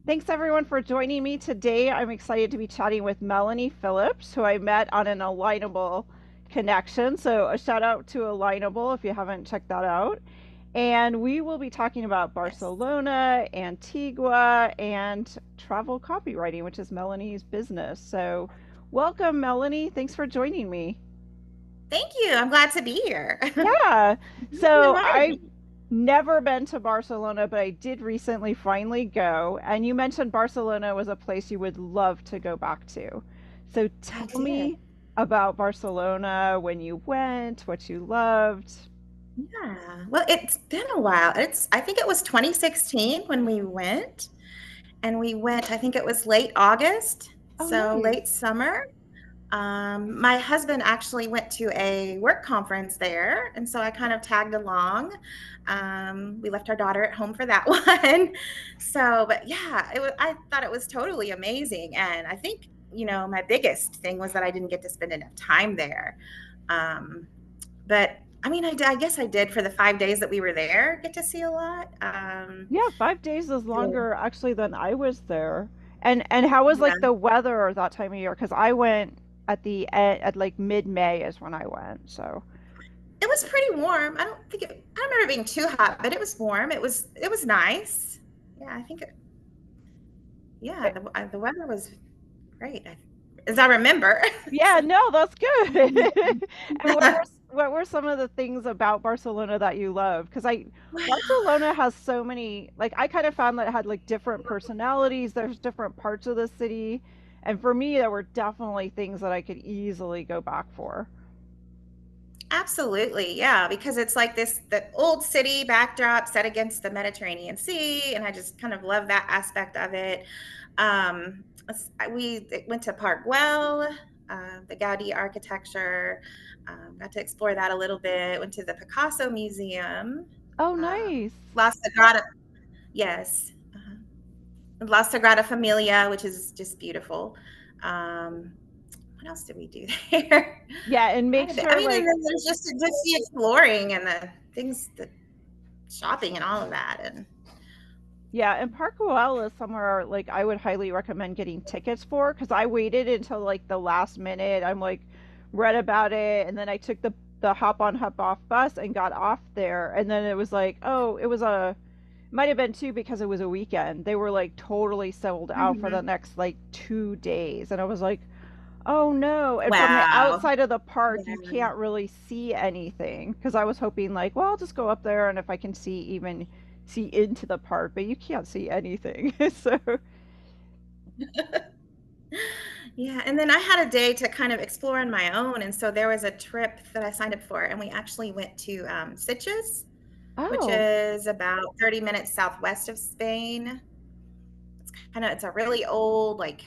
Thanks everyone for joining me today. I'm excited to be chatting with Melanie Phillips, who I met on an Alignable connection. So a shout out to Alignable if you haven't checked that out. And we will be talking about Yes. Barcelona, Antigua, and travel copywriting, which is Melanie's business. So welcome, Melanie. Thanks for joining me. Thank you. I'm glad to be here. Yeah. You So invited I've me. never been to Barcelona, but I did recently finally go. And you mentioned Barcelona was a place you would love to go back to. So I tell did. me about Barcelona, when you went, what you loved. Yeah. Well, it's been a while. I think it was 2016 when we went, and we went, I think it was late August, Oh, so nice. late summer. My husband actually went to a work conference there, and so I kind of tagged along. We left our daughter at home for that one. So, but yeah, I thought it was totally amazing. And I think, my biggest thing was that I didn't get to spend enough time there. Um, but I mean, I guess I did for the 5 days that we were there, get to see a lot. Yeah, 5 days is Yeah. longer actually than I was there. And how was like the weather that time of year? Because I went at the end, at like mid-May is when I went. So It was pretty warm. I don't remember it being too hot, but it was warm. It was nice. Yeah, I think yeah, the weather was great. As I remember. yeah, So, no, that's good. And what were some of the things about Barcelona that you loved? Because I well, Barcelona has so many, like I kind of found that it had like different personalities. There's different parts of the city, and for me, there were definitely things that I could easily go back for. absolutely, yeah, because it's like the old city backdrop set against the Mediterranean Sea, and I just kind of love that aspect of it. We went to Park Güell, the Gaudi architecture. Got to explore that a little bit. Went to the Picasso Museum, Oh, nice. La Sagrada, yes, La Sagrada Familia, which is just beautiful. Um, what else did we do there? Yeah, and make Quite a bit. I sure mean, and like then there's just the exploring and the things, the shopping and all of that. And yeah, and Park Royale is somewhere like I would highly recommend getting tickets for because I waited until like the last minute. I'm like read about it and then I took the hop on hop off bus and got off there and then it was like, oh, it was a might have been too because it was a weekend. They were like totally sold out for the Mhm. next like 2 days and I was like, oh no. And from the Wow. outside of the park, you Yeah. can't really see anything because I was hoping, like, well, I'll just go up there and if I can see even see into the park, but you can't see anything. So, Yeah. And then I had a day to kind of explore on my own. And so there was a trip that I signed up for, and we actually went to Sitges, which oh, is about 30 minutes southwest of Spain. It's a really old, like,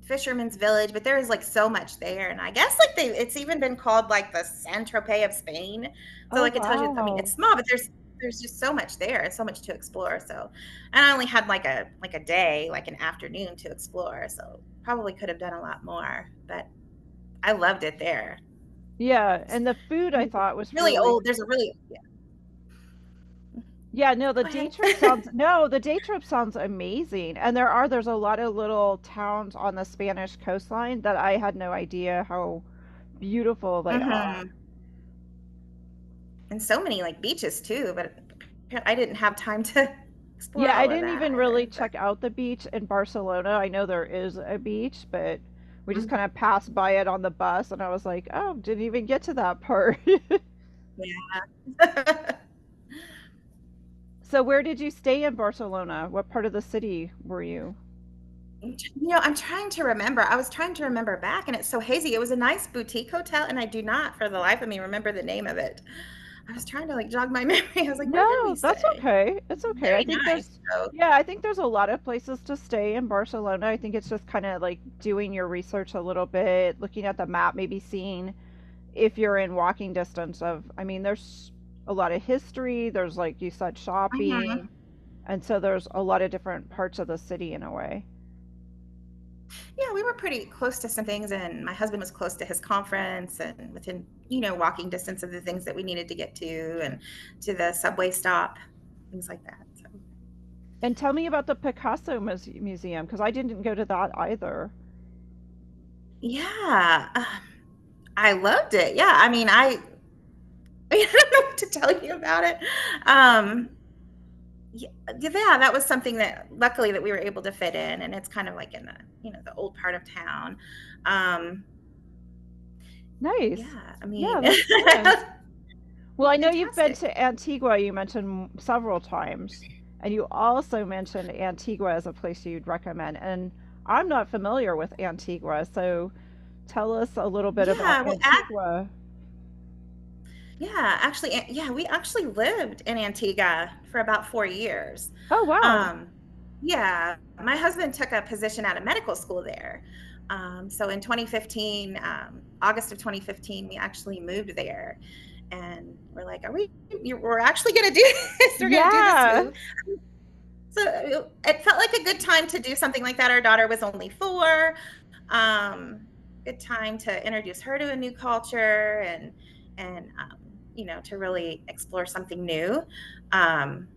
fisherman's village, but there is like so much there. And I guess like it's even been called like the San Tropez of Spain. So oh, like it tells you, I mean, wow. it's small, but there's just so much there and so much to explore. So, and I only had like a day, like an afternoon to explore. So probably could have done a lot more, but I loved it there. Yeah, and the food I thought was Really really, old. There's a really, yeah. yeah, no, Go ahead. the day trip sounds amazing. And there's a lot of little towns on the Spanish coastline that I had no idea how beautiful they are. Hmm. And so many like beaches too, but I didn't have time to explore Yeah, I all of didn't that even really either. But check out the beach in Barcelona. I know there is a beach, but we just mm, kind of passed by it on the bus, and I was like, oh, didn't even get to that part. yeah. So, where did you stay in Barcelona? What part of the city were you? I'm trying to remember. I was trying to remember back, and it's so hazy. It was a nice boutique hotel, and I do not, for the life of me, remember the name of it. I was trying to like jog my memory. I was like, where did we No, that's stay? okay. It's okay. I Very think nice. So, yeah, I think there's a lot of places to stay in Barcelona. I think it's just kind of like doing your research a little bit, looking at the map, maybe seeing if you're in walking distance of, I mean, there's a lot of history, there's like you said, mhm. shopping, and so there's a lot of different parts of the city in a way. Yeah, we were pretty close to some things, and my husband was close to his conference and within, walking distance of the things that we needed to get to and to the subway stop, things like that. So. And tell me about the Picasso Museum, because I didn't go to that either. Yeah, I loved it. Yeah, I mean, I don't know what to tell you about it. Um, yeah, yeah, that was something that luckily that we were able to fit in, and it's kind of like in the the old part of town. Um, Nice. yeah, I Yeah, mean, that's fun. Well, I know you've been fantastic. to Antigua, you mentioned several times, and you also mentioned Antigua as a place you'd recommend. And I'm not familiar with Antigua, so tell us a little bit about Yeah, well, Antigua. yeah, actually, yeah, we actually lived in Antigua for about 4 years. Oh, wow. Um, yeah, my husband took a position at a medical school there. So in 2015, August of 2015, we actually moved there, and we're like, we're actually going to do this. We're going to do this Yeah. move. So it felt like a good time to do something like that. Our daughter was only 4. Good time to introduce her to a new culture and to really explore something new. Um,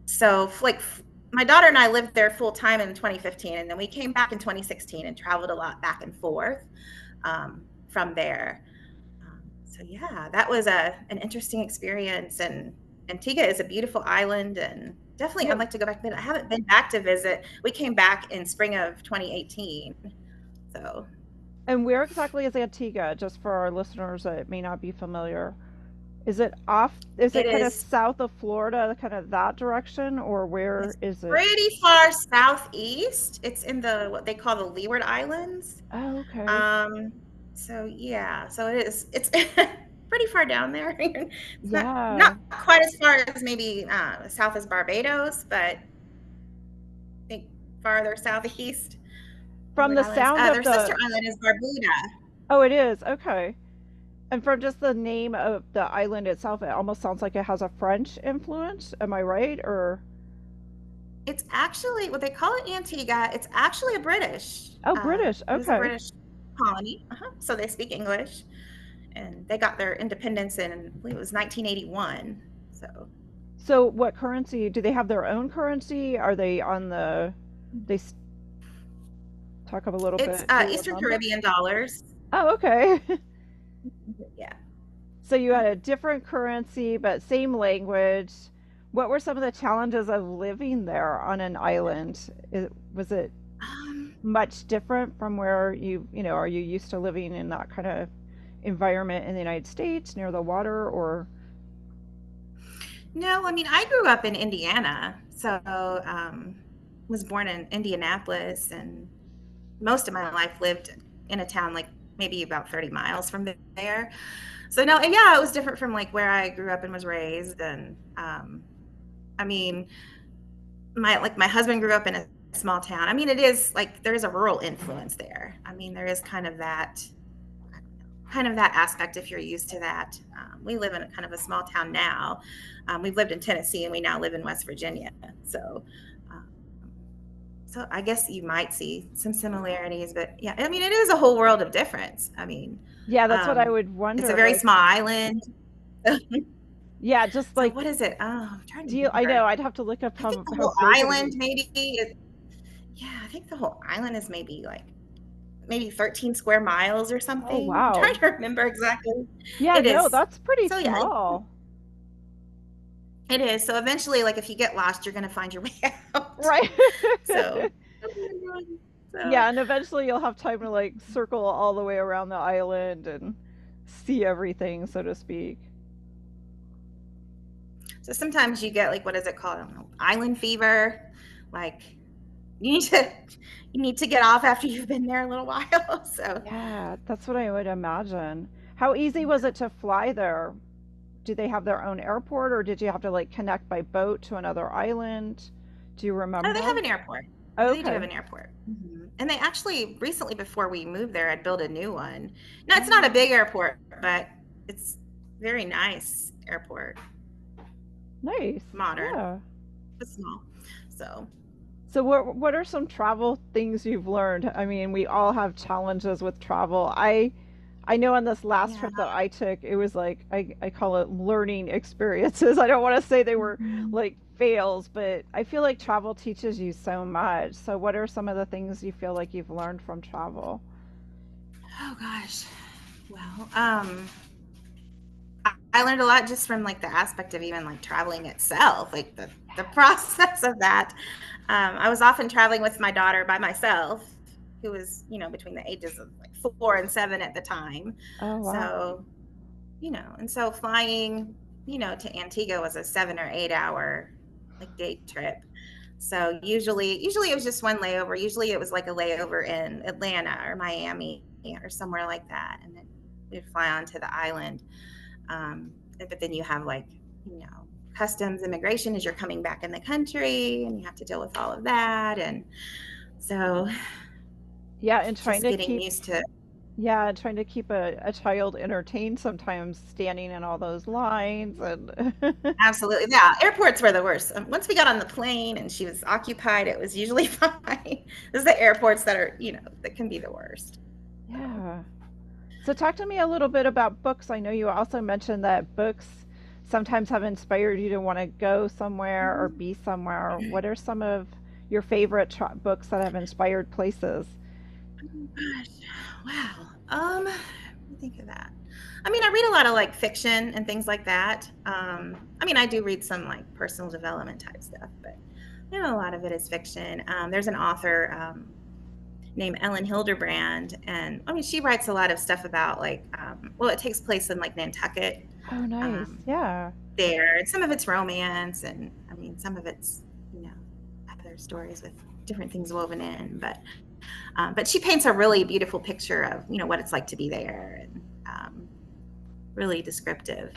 so like my daughter and I lived there full time in 2015, and then we came back in 2016 and traveled a lot back and forth from there. So yeah, that was an interesting experience, and Antigua is a beautiful island, and definitely Yeah. I'd like to go back. But I haven't been back to visit. We came back in spring of 2018. So And where exactly is Antigua, just for our listeners that may not be familiar? Is it off, is it it kind of is south of Florida, kind of that direction, or where it's is it? pretty far southeast. It's in the what they call the Leeward Islands. Oh, okay. Um, so yeah, so it is. It's pretty far down there. It's not Yeah. quite as far as maybe south as Barbados, but I think farther southeast. From Leeward the Islands. sound of Their sister the, island is Barbuda. oh, it is. Okay. And from just the name of the island itself, it almost sounds like it has a French influence. Am I right? Or, It's actually what they call it Antigua. It's actually a British. oh, British. It was a Okay. British colony, so they speak English, and they got their independence in, I believe it was 1981. So So what currency? Do they have their own currency? Are they on the, they talk up a little it's bit. Do you Eastern remember? Caribbean dollars. Oh, okay. Yeah. So you had a different currency, but same language. What were some of the challenges of living there on an island? Was it Um, much different from where are you used to living in that kind of environment in the United States near the water or no, I mean I grew up in Indiana, so was born in Indianapolis, and most of my life lived in a town like maybe about 30 miles from there. So no, and yeah, it was different from like where I grew up and was raised. And I mean, my husband grew up in a small town. I mean, it is like there is a rural influence there. I mean, there is kind of that aspect if you're used to that. We live in a kind of a small town now. We've lived in Tennessee and we now live in West Virginia. So um, so I guess you might see some similarities, but yeah, I mean, it is a whole world of difference. I mean, yeah, that's what I um, would it's a wonder very like small island. yeah, just So like what is it? Oh, I'm trying to I know remember. I'd have to look up I think the how whole big it island is. maybe is, yeah, I think the whole island is maybe 13 square miles or Oh, something. I'm trying wow. to remember exactly. Yeah, It no, is. that's pretty So yeah, small. it is. So eventually, like if you get lost, you're gonna find your way out. Right. So, so Yeah, and eventually you'll have time to like circle all the way around the island and see everything, so to speak. So sometimes you get like what is it called? I don't know, island fever. Like you need to you need to get off after you've been there a little while. So Yeah, that's what I would imagine. How easy was it to fly there? Do they have their own airport or did you have to like connect by boat to another island? Do you oh, they have remember? an airport. They do have Okay. an airport. And they actually recently before we moved there, I'd built a new one. No, it's not a Oh, big airport, but it's very nice airport, nice. modern, Yeah. but small. So So what are some travel things you've learned? I mean, we all have challenges with travel. I know on this last Yeah. trip that I took, it was like I call it learning experiences. I don't want to say they were Mhm. like fails, but I feel like travel teaches you so much. So what are some of the things you feel like you've learned from travel? Oh gosh. Well, I learned a lot just from like the aspect of even like traveling itself, like the process of that. I was often traveling with my daughter by myself, who was, between the ages of like 4 and 7 at the time. Oh wow. So, and so flying, to Antigua was a 7 or 8 hour like day trip. So usually it was just one layover. Usually it was like a layover in Atlanta or Miami or somewhere like that, and then we'd fly onto the island. But then you have like, customs immigration as you're coming back in the country, and you have to deal with all of that. And so Yeah, and just getting used to. trying to keep a child entertained sometimes standing in all those lines and Absolutely. Yeah. Airports were the worst. Once we got on the plane and she was occupied, it was usually fine. It's the airports that are, that can be the worst. So, yeah. So talk to me a little bit about books. I know you also mentioned that books sometimes have inspired you to want to go somewhere or be somewhere. What are some of your favorite books that have inspired places? oh gosh. Wow. Let me think of that. I mean, I read a lot of like fiction and things like that. I mean, I do read some like personal development type stuff, but a lot of it is fiction. There's an author named Ellen Hilderbrand, and I mean, she writes a lot of stuff about like, well, it takes place in like Nantucket Oh, nice. um, Yeah. there. And some of it's romance, and I mean, some of it's other stories with different things woven in, but she paints a really beautiful picture of what it's like to be there, and really descriptive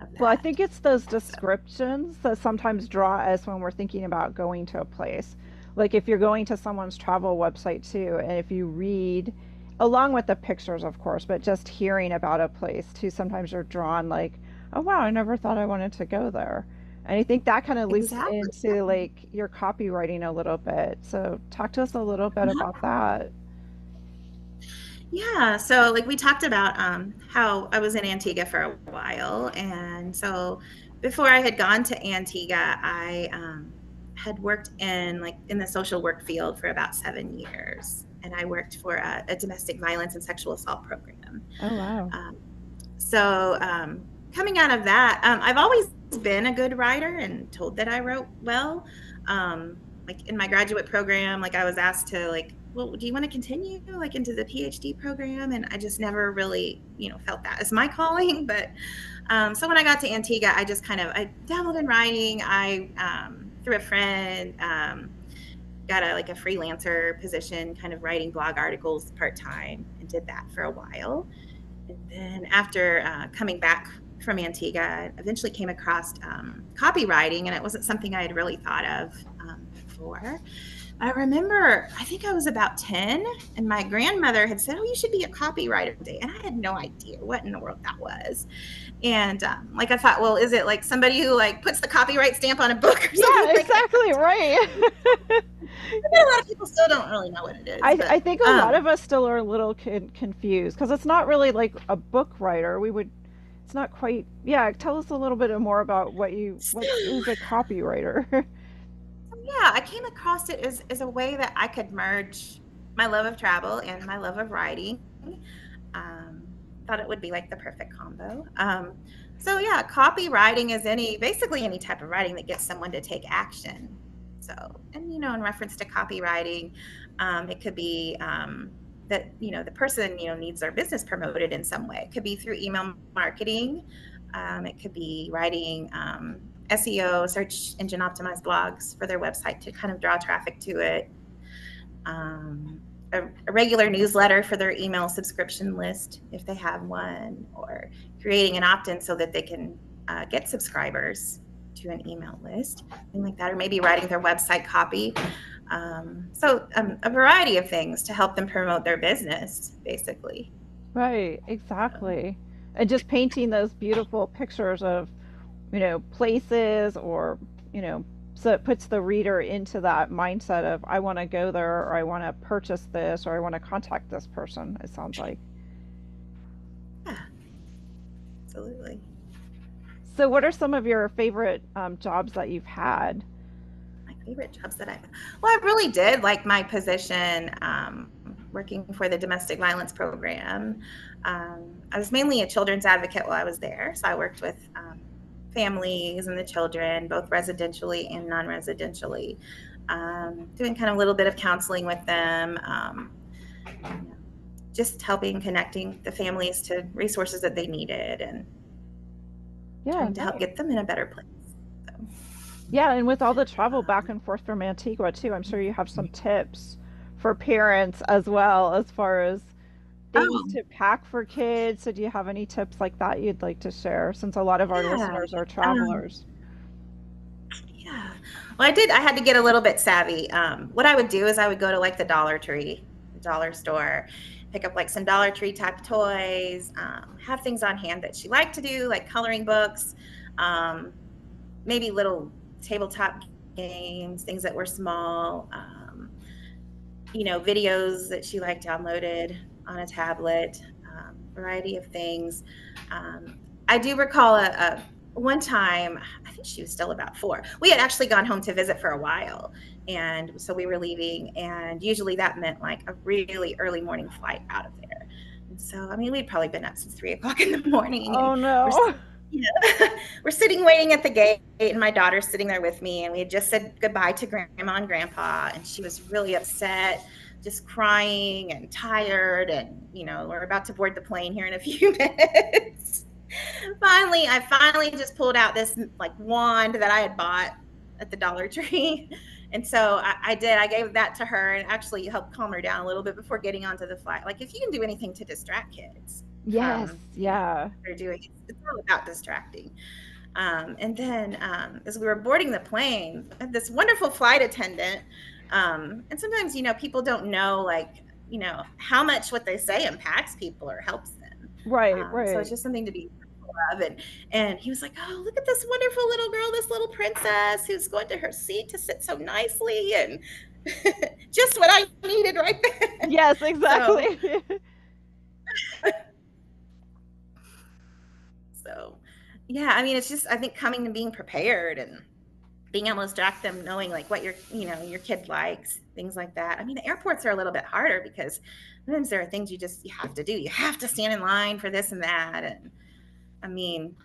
of Well, I that. think it's those So descriptions that sometimes draw us when we're thinking about going to a place. Like if you're going to someone's travel website too, and if you read, along with the pictures, of course, but just hearing about a place too, sometimes you're drawn like, oh wow, I never thought I wanted to go there. And I think that kind of leads exactly. into like your copywriting a little bit. So talk to us a little bit about that. Yeah, so like we talked about how I was in Antigua for a while, and so before I had gone to Antigua, I had worked in the social work field for about 7 years, and I worked for a domestic violence and sexual assault program. Oh wow. Um, so coming out of that, I've always been a good writer and told that I wrote well. Like in my graduate program, like I was asked to like, well, do you want to continue like into the PhD program? And I just never really, felt that as my calling. But so when I got to Antigua, I just I dabbled in writing. I through a friend got a freelancer position, kind of writing blog articles part time, and did that for a while. And then after coming back from Antigua, I eventually came across copywriting, and it wasn't something I had really thought of before. I remember, I think I was about 10, and my grandmother had said, oh, you should be a copywriter today. And I had no idea what in the world that was. And like I thought, well, is it like somebody who like puts the copyright stamp on a book or something Yeah, like that? exactly right. A lot of people still don't really know what it is, I but think a lot of us still are a little confused because it's not really like a book writer. It's not quite, yeah. Tell us a little bit more about what is a copywriter? yeah, I came across it as a way that I could merge my love of travel and my love of writing. Um, Thought it would be like the perfect combo. So yeah, copywriting is basically any type of writing that gets someone to take action. So, and in reference to copywriting, it could be that the person needs their business promoted in some way. It could be through email marketing. It could be writing SEO, search engine optimized blogs for their website to kind of draw traffic to it. A regular newsletter for their email subscription list if they have one, or creating an opt-in so that they can get subscribers to an email list, thing like that, or maybe writing their website copy. So a variety of things to help them promote their business, basically. Right, exactly. And just painting those beautiful pictures of, places or, so it puts the reader into that mindset of I want to go there or I want to purchase this or I want to contact this person, it sounds like. absolutely. So, what are some of your favorite jobs that you've had? My favorite jobs that well, I really did like my position working for the domestic violence program. I was mainly a children's advocate while I was there. So I worked with families and the children, both residentially and non-residentially, doing kind of a little bit of counseling with them, you know, just helping connecting the families to resources that they needed and Yeah, trying to help nice. get them in a better place. So, Yeah, and with all the travel back um, and forth from Antigua too, I'm sure you have some tips for parents as well as far as things oh, to pack for kids. So, do you have any tips like that you'd like to share since a lot of our yeah. listeners are Um, travelers? Yeah. Well, I had to get a little bit savvy. What I would do is I would go to like the Dollar Tree, dollar store, pick up like some Dollar Tree type toys, have things on hand that she liked to do, like coloring books, um, maybe little tabletop games, things that were small, videos that she liked downloaded on a tablet, variety of things. I do recall a one time, I think she was still about 4. We had actually gone home to visit for a while, and so we were leaving, and usually that meant like a really early morning flight out of there. And so, I mean, we'd probably been up since 3 o'clock in the morning, and Oh we're no. we're sitting waiting at the gate, and my daughter's sitting there with me, and we had just said goodbye to grandma and grandpa, and she was really upset, just crying and tired, and we're about to board the plane here in a few minutes. I finally just pulled out this like wand that I had bought at the Dollar Tree. And so I did. I gave that to her and actually helped calm her down a little bit before getting onto the flight. Like if you can do anything to distract kids Yes, from, yeah. what they're doing, it's all about distracting. And then as we were boarding the plane, this wonderful flight attendant, and sometimes, people don't know, like, how much what they say impacts people or helps them. Right, So it's right. just something to be mindful of. And he was like, oh, look at this wonderful little girl, this little princess who's going to her seat to sit so nicely. And just what I needed right there. Yes, So, exactly. so yeah, I mean, it's just, I think coming and being prepared and being able to distract them, knowing like what your kid likes, things like that. I mean, the airports are a little bit harder because sometimes there are things you have to do. You have to stand in line for this and that. And I mean,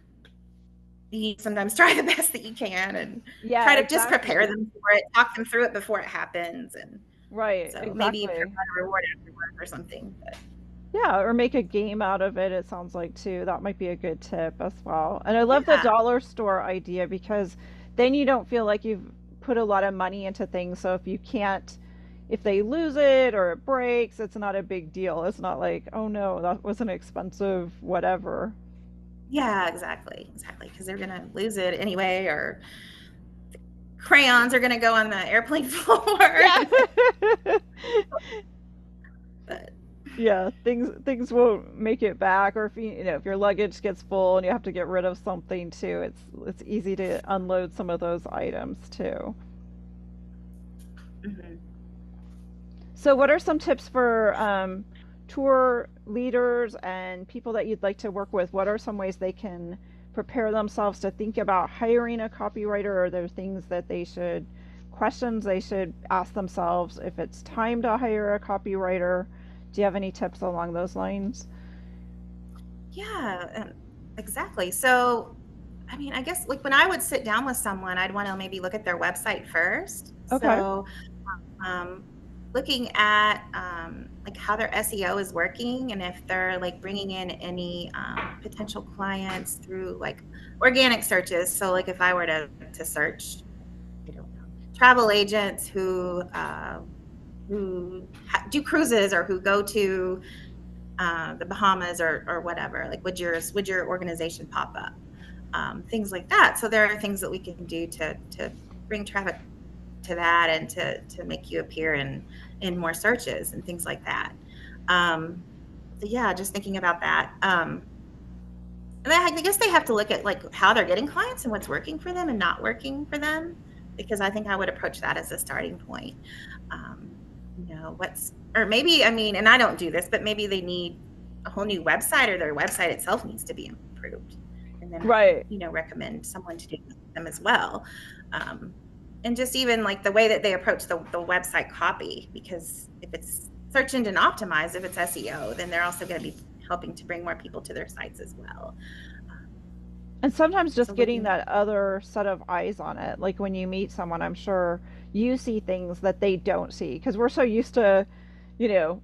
you sometimes try the best that you can and Yeah, try to just prepare exactly. them for it, talk them through it before it happens. And Right, so maybe even exactly. provide a reward afterward or something. But Yeah, or make a game out of it, it sounds like too. That might be a good tip as well. And I love the yeah, dollar store idea because then you don't feel like you've put a lot of money into things. So if they lose it or it breaks, it's not a big deal. It's not like, oh no, that was an expensive whatever. yeah, exactly. Because they're gonna lose it anyway, or crayons are gonna go on the airplane floor. Yeah. But Yeah, things won't make it back, or if your luggage gets full and you have to get rid of something too, it's easy to unload some of those items too. mhm. So, what are some tips for tour leaders and people that you'd like to work with? What are some ways they can prepare themselves to think about hiring a copywriter? Are there things that questions they should ask themselves if it's time to hire a copywriter? Do you have any tips along those lines? Yeah, exactly. So, I mean, I guess like when I would sit down with someone, I'd want to maybe look at their website first. Okay. So, um, looking at like how their SEO is working and if they're like bringing in any potential clients through like organic searches. So, like if I were to search, I don't know, travel agents who do cruises or who go to the Bahamas or whatever, like would your organization pop up? Things like that. So there are things that we can do to bring traffic to that and to make you appear in more searches and things like that. Um, so yeah, just thinking about that. And I guess they have to look at like how they're getting clients and what's working for them and not working for them, because I think I would approach that as a starting point. Um, or maybe, I mean, and I don't do this, but maybe they need a whole new website or their website itself needs to be improved. and then I can, Right. recommend someone to do them as well. Um, and just even like the way that they approach the website copy, because if it's search engine optimized, if it's SEO, then they're also going to be helping to bring more people to their sites as well. And sometimes So just getting looking, that other set of eyes on it. Like when you meet someone, I'm sure you see things that they don't see because we're so used to,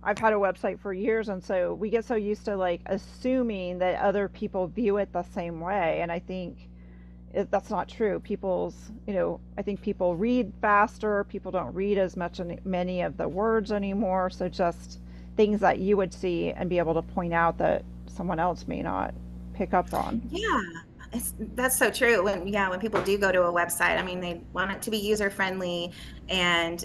I've had a website for years, and so we get so used to like assuming that other people view it the same way. And I think that's not true. I think people read faster, people don't read as many of the words anymore. So just things that you would see and be able to point out that someone else may not pick up on. yeah, that's so true. When people do go to a website, I mean, they want it to be user friendly, and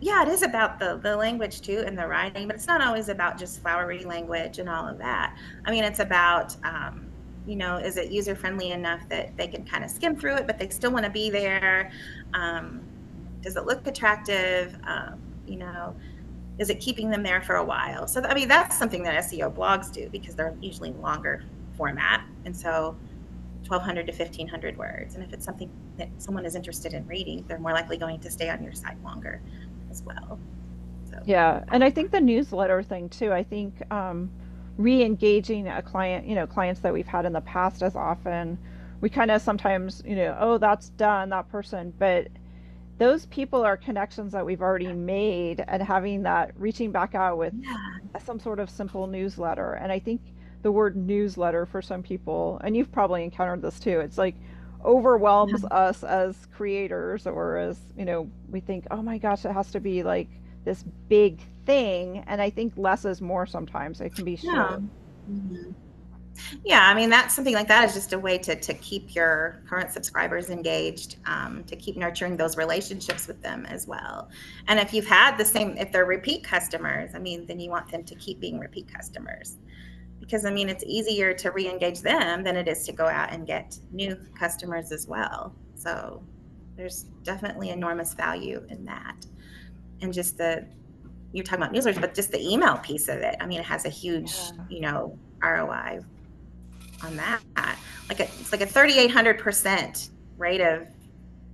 yeah, it is about the language too and the writing, but it's not always about just flowery language and all of that. I mean, it's about is it user friendly enough that they can kind of skim through it, but they still want to be there? Does it look attractive? Is it keeping them there for a while? So I mean, that's something that SEO blogs do, because they're usually longer format, and so 1,200 to 1,500 words. And if it's something that someone is interested in reading, they're more likely going to stay on your site longer as well. So, Yeah, and I think the newsletter thing too. I think re-engaging a client, clients that we've had in the past as often, we kind of sometimes, oh, that's done, that person, but those people are connections that we've already made, and having that reaching back out with yeah, some sort of simple newsletter. And I think the word newsletter for some people, and you've probably encountered this too, it's like overwhelms us as creators, or as, we think, oh my gosh, it has to be like this big thing. And I think less is more sometimes. It can be yeah. short. Mhm. Yeah, I mean, that's something like that is just a way to keep your current subscribers engaged, to keep nurturing those relationships with them as well. And if you've had if they're repeat customers, I mean, then you want them to keep being repeat customers, because I mean, it's easier to re-engage them than it is to go out and get new customers as well. So there's definitely enormous value in that. And just you're talking about newsletters, but just the email piece of it, I mean, it has a huge, Yeah. ROI on that. It's like a 3,800% rate of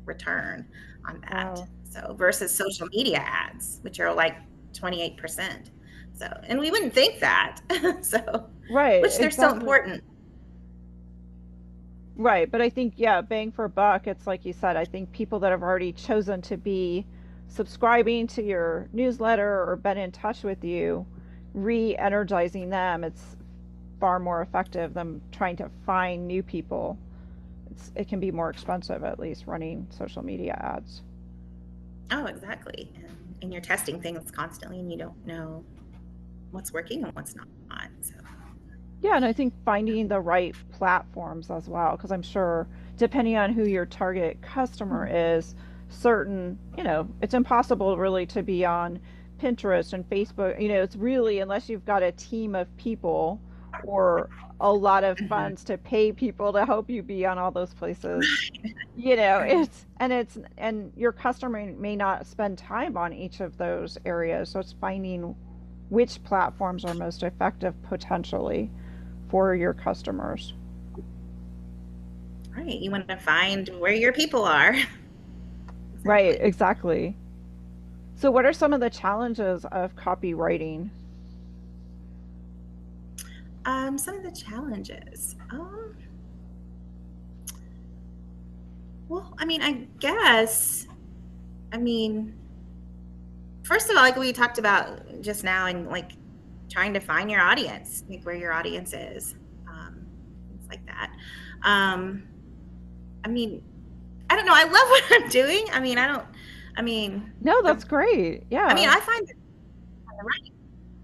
return on that. Wow. So versus social media ads, which are like 28%. So, and we wouldn't think that. So, Right, which they're still exactly. important. Right, but I think, yeah, bang for buck, it's like you said, I think people that have already chosen to be subscribing to your newsletter or been in touch with you, re-energizing them, it's far more effective than trying to find new people. It can be more expensive, at least, running social media ads. Oh, exactly. And you're testing things constantly, and you don't know what's working and what's not. So, Yeah, and I think finding the right platforms as well, because I'm sure depending on who your target customer is, it's impossible really to be on Pinterest and Facebook. It's really, unless you've got a team of people or a lot of mhm. funds to pay people to help you be on all those places. Right. And your customer may not spend time on each of those areas. So it's finding which platforms are most effective potentially for your customers. Right. You want to find where your people are. Right, Exactly. exactly. So, what are some of the challenges of copywriting? Some of the challenges. Well, I mean, I guess, I mean, first of all, like we talked about just now, and like trying to find your audience, like where your audience is, things like that. Um, I mean, I don't know. I love what I'm doing. I mean, I don't. I mean, No, that's great. Yeah. I find that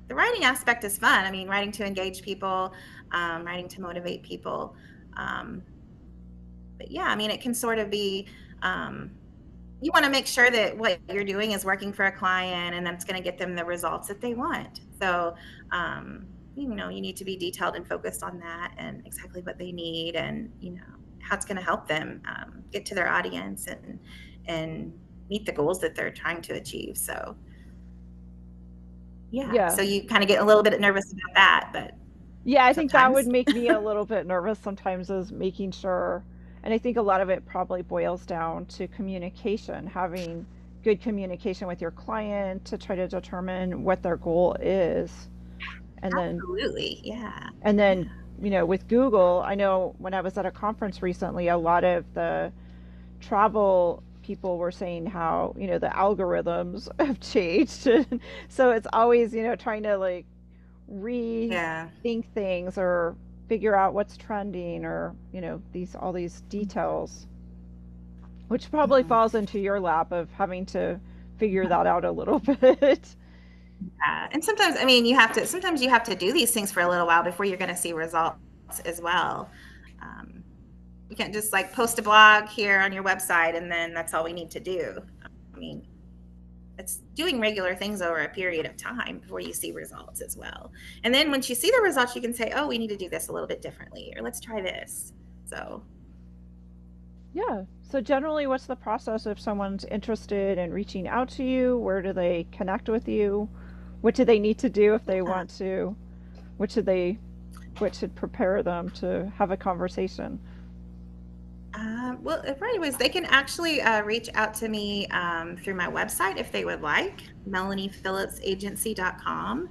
the writing aspect is fun. I mean, writing to engage people, writing to motivate people. Um, but yeah, I mean, it can sort of be. You want to make sure that what you're doing is working for a client, and that's going to get them the results that they want. So, you need to be detailed and focused on that, and exactly what they need, and how it's going to help them get to their audience, and meet the goals that they're trying to achieve. So yeah, Yeah. so you kind of get a little bit nervous about that, but Yeah, I think that would sometimes. make me a little bit nervous sometimes, is making sure, and I think a lot of it probably boils down to communication, having good communication with your client to try to determine what their goal is. And then Absolutely. Yeah. and Yeah. then, with Google, I know when I was at a conference recently, a lot of the travel people were saying how, the algorithms have changed. So it's always, trying to like Yeah. rethink things or figure out what's trending, or these all these details, which probably Mhm. falls into your lap of having to figure that out a little bit. And sometimes, sometimes you have to do these things for a little while before you're going to see results as well. Um, you can't just like post a blog here on your website and then that's all we need to do. I mean, it's doing regular things over a period of time before you see results as well. And then once you see the results, you can say, oh, we need to do this a little bit differently, or let's try this. So, Yeah. So generally, what's the process if someone's interested in reaching out to you? Where do they connect with you? What do they need to do if they yeah. want to? What should they what should prepare them to have a conversation? Well, anyways, they can actually reach out to me through my website if they would like, Melanie-Phillips-Agency.com,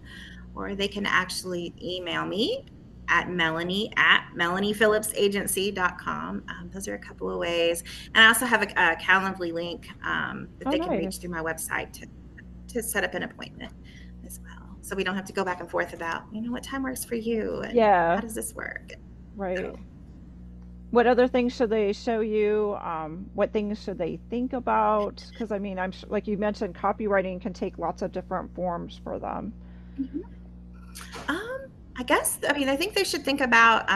or they can actually email me at Melanie@Melanie-Phillips-Agency.com. Those are a couple of ways. And I also have a Calendly link that Oh, they can reach nice. through my website to set up an appointment as well. So we don't have to go back and forth about, what time works for you and how Yeah, does this work? right. So, What other things should they show you? What things should they think about? Because I mean, like you mentioned, copywriting can take lots of different forms for them. mhm. Um, I think they should think about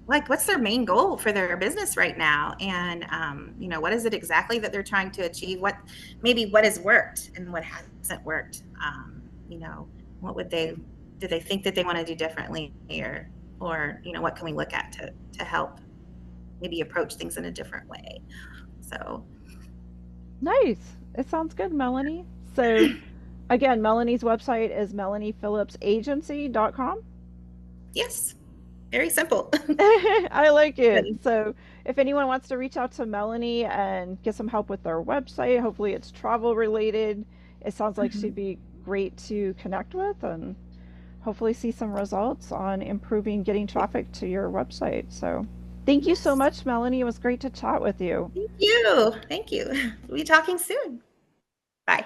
like what's their main goal for their business right now, and what is it exactly that they're trying to achieve? What has worked and what hasn't worked? What would they do? They think that they want to do differently, or what can we look at to help maybe approach things in a different way? So Nice. It sounds good, Melanie. So again, Melanie's website is melaniephillipsagency.com. yes, very simple. I like it. So if anyone wants to reach out to Melanie and get some help with their website, hopefully it's travel related. It sounds like she'd Mhm. be great to connect with, and hopefully see some results on improving getting traffic to your website. So thank you so Yes. much, Melanie. It was great to chat with you. Thank you. Thank you. We'll be talking soon. Bye.